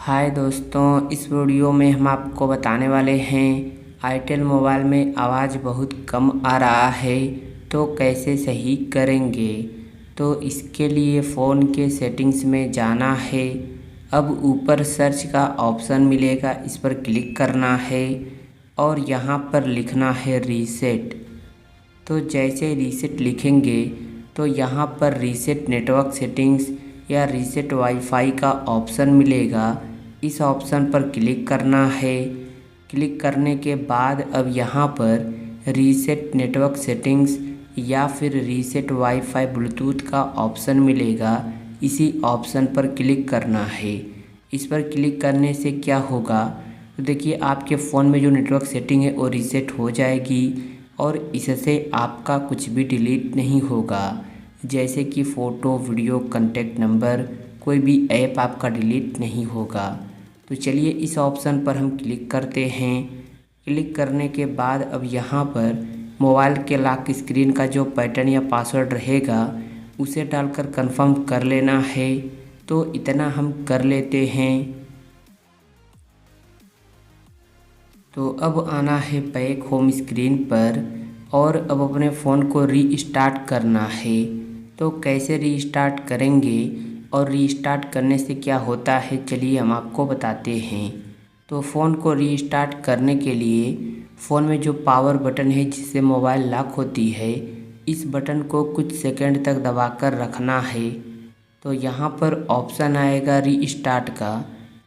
हाय दोस्तों, इस वीडियो में हम आपको बताने वाले हैं आईटेल मोबाइल में आवाज़ बहुत कम आ रहा है तो कैसे सही करेंगे। तो इसके लिए फ़ोन के सेटिंग्स में जाना है। अब ऊपर सर्च का ऑप्शन मिलेगा, इस पर क्लिक करना है और यहाँ पर लिखना है रीसेट। तो जैसे रीसेट लिखेंगे तो यहाँ पर रीसेट नेटवर्क सेटिंग्स या रीसेट वाईफाई का ऑप्शन मिलेगा। इस ऑप्शन पर क्लिक करना है। क्लिक करने के बाद अब यहाँ पर रीसेट नेटवर्क सेटिंग्स या फिर रीसेट वाईफाई ब्लूटूथ का ऑप्शन मिलेगा। इसी ऑप्शन पर क्लिक करना है। इस पर क्लिक करने से क्या होगा तो देखिए, आपके फ़ोन में जो नेटवर्क सेटिंग है वो रीसेट हो जाएगी और इससे आपका कुछ भी डिलीट नहीं होगा। जैसे कि फ़ोटो, वीडियो, कॉन्टैक्ट नंबर, कोई भी ऐप आपका डिलीट नहीं होगा। तो चलिए इस ऑप्शन पर हम क्लिक करते हैं। क्लिक करने के बाद अब यहाँ पर मोबाइल के लॉक स्क्रीन का जो पैटर्न या पासवर्ड रहेगा उसे डालकर कंफर्म कर लेना है। तो इतना हम कर लेते हैं। तो अब आना है बैक होम स्क्रीन पर और अब अपने फ़ोन को रीस्टार्ट करना है। तो कैसे रीस्टार्ट करेंगे और रीस्टार्ट करने से क्या होता है, चलिए हम आपको बताते हैं। तो फ़ोन को रीस्टार्ट करने के लिए फ़ोन में जो पावर बटन है जिससे मोबाइल लॉक होती है, इस बटन को कुछ सेकंड तक दबाकर रखना है। तो यहाँ पर ऑप्शन आएगा रीस्टार्ट का,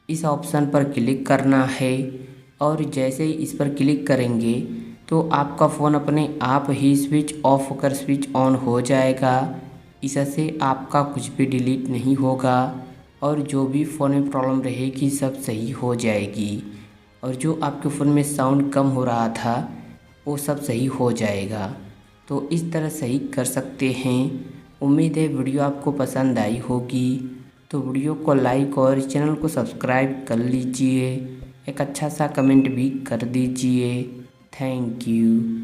इस ऑप्शन पर क्लिक करना है और जैसे ही इस पर क्लिक करेंगे तो आपका फ़ोन अपने आप ही स्विच ऑफ होकर स्विच ऑन हो जाएगा। इससे आपका कुछ भी डिलीट नहीं होगा और जो भी फ़ोन में प्रॉब्लम रहेगी सब सही हो जाएगी और जो आपके फ़ोन में साउंड कम हो रहा था वो सब सही हो जाएगा। तो इस तरह सही कर सकते हैं। उम्मीद है वीडियो आपको पसंद आई होगी। तो वीडियो को लाइक और चैनल को सब्सक्राइब कर लीजिए। एक अच्छा सा कमेंट भी कर दीजिए। Thank you.